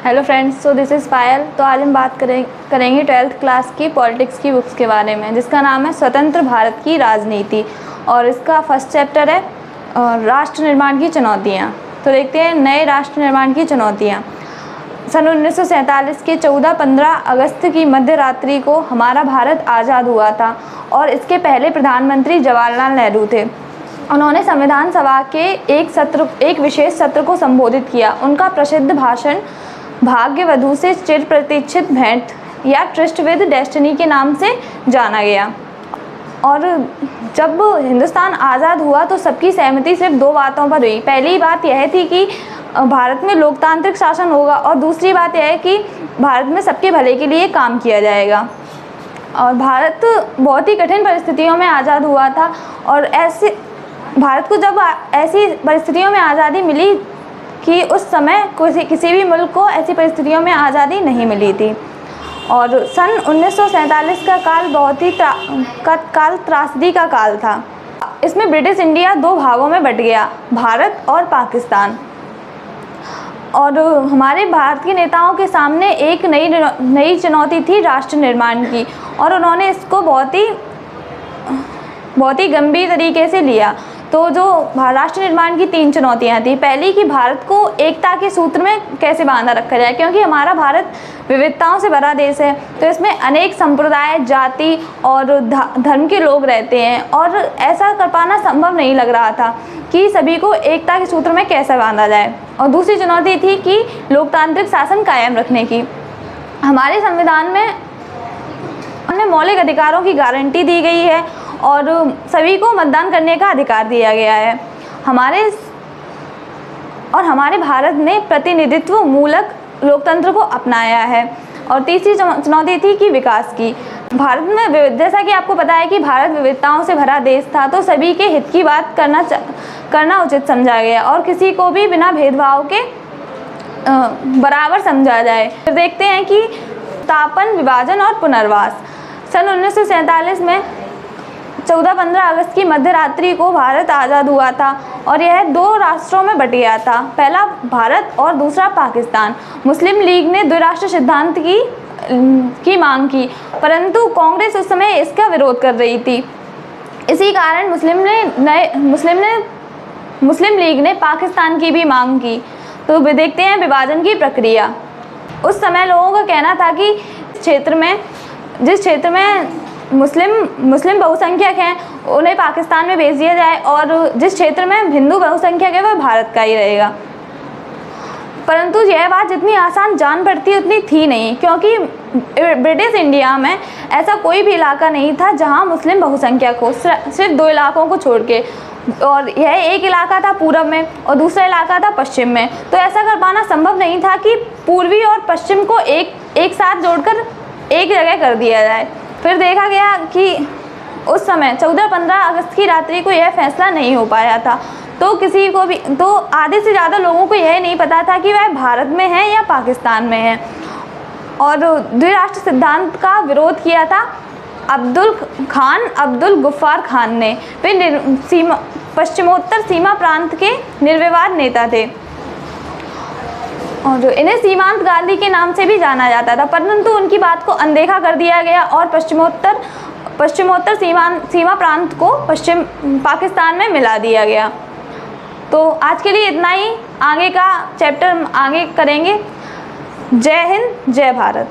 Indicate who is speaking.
Speaker 1: Hello friends, so this is Payal. तो आज हम बात करेंगे 12th क्लास की पॉलिटिक्स की बुक्स के बारे में, जिसका नाम है स्वतंत्र भारत की राजनीति। और इसका फर्स्ट चैप्टर है राष्ट्र निर्माण की चुनौतियाँ। तो देखते हैं नए राष्ट्र निर्माण की चुनौतियाँ। सन 1947 के 14-15 अगस्त की मध्य रात्रि को हमारा भारत आज़ाद हुआ था और इसके पहले प्रधानमंत्री जवाहरलाल नेहरू थे। उन्होंने संविधान सभा के एक विशेष सत्र को संबोधित किया। उनका प्रसिद्ध भाषण भाग्यवधू से चिर प्रतीक्षित भेंट या ट्रिस्ट विद डेस्टिनी के नाम से जाना गया। और जब हिंदुस्तान आज़ाद हुआ तो सबकी सहमति सिर्फ दो बातों पर हुई। पहली बात यह थी कि भारत में लोकतांत्रिक शासन होगा और दूसरी बात यह है कि भारत में सबके भले के लिए काम किया जाएगा। और भारत बहुत ही कठिन परिस्थितियों में आज़ाद हुआ था और ऐसे भारत को जब ऐसी परिस्थितियों में आज़ादी मिली कि उस समय किसी भी मुल्क को ऐसी परिस्थितियों में आज़ादी नहीं मिली थी। और सन 1947 का काल बहुत ही त्रासदी का काल था। इसमें ब्रिटिश इंडिया दो भागों में बट गया, भारत और पाकिस्तान। और हमारे भारत के नेताओं के सामने एक नई चुनौती थी राष्ट्र निर्माण की, और उन्होंने इसको बहुत ही गंभीर तरीके से लिया। तो जो राष्ट्र निर्माण की 3 चुनौतियां थी। पहली कि भारत को एकता के सूत्र में कैसे बांधा रखा जाए, क्योंकि हमारा भारत विविधताओं से भरा देश है। तो इसमें अनेक संप्रदाय, जाति और धर्म के लोग रहते हैं और ऐसा कर पाना संभव नहीं लग रहा था कि सभी को एकता के सूत्र में कैसे बांधा जाए। और दूसरी चुनौती थी कि लोकतांत्रिक शासन कायम रखने की। हमारे संविधान में मौलिक अधिकारों की गारंटी दी गई है और सभी को मतदान करने का अधिकार दिया गया है। हमारे भारत ने प्रतिनिधित्व मूलक लोकतंत्र को अपनाया है। और तीसरी चुनौती थी कि विकास की। भारत में जैसा कि आपको पता है कि भारत विविधताओं से भरा देश था, तो सभी के हित की बात करना उचित समझा गया और किसी को भी बिना भेदभाव के बराबर समझा जाए। फिर देखते हैं कि स्थापन, विभाजन और पुनर्वास। सन 1947 में 14-15 अगस्त की मध्य रात्रि को भारत आज़ाद हुआ था और यह 2 राष्ट्रों में बट गया था, पहला भारत और दूसरा पाकिस्तान। मुस्लिम लीग ने द्विराष्ट्र सिद्धांत की मांग की, परंतु कांग्रेस उस समय इसका विरोध कर रही थी। इसी कारण मुस्लिम लीग ने पाकिस्तान की भी मांग की। तो देखते हैं विभाजन की प्रक्रिया। उस समय लोगों का कहना था कि जिस क्षेत्र में मुस्लिम बहुसंख्यक हैं उन्हें पाकिस्तान में भेज दिया जाए और जिस क्षेत्र में हिंदू बहुसंख्यक है वह भारत का ही रहेगा। परंतु यह बात जितनी आसान जान पड़ती उतनी थी नहीं, क्योंकि ब्रिटिश इंडिया में ऐसा कोई भी इलाका नहीं था जहां मुस्लिम बहुसंख्यक हो, सिर्फ 2 इलाकों को छोड़ के। और यह एक इलाका था पूरब में और दूसरा इलाका था पश्चिम में। तो ऐसा कर पाना संभव नहीं था कि पूर्वी और पश्चिम को एक साथ जोड़कर एक जगह कर दिया जाए। फिर देखा गया कि उस समय 14-15 अगस्त की रात्रि को यह फैसला नहीं हो पाया था। तो आधे से ज़्यादा लोगों को यह नहीं पता था कि वह भारत में है या पाकिस्तान में है। और द्विराष्ट्र सिद्धांत का विरोध किया था अब्दुल गफ्फार खान ने। वे पश्चिमोत्तर सीमा प्रांत के निर्विवाद नेता थे और इन्हें सीमांत गांधी के नाम से भी जाना जाता था, परंतु उनकी बात को अनदेखा कर दिया गया और पश्चिमोत्तर सीमा प्रांत को पश्चिम पाकिस्तान में मिला दिया गया। तो आज के लिए इतना ही। आगे का चैप्टर आगे करेंगे। जय हिंद, जय भारत।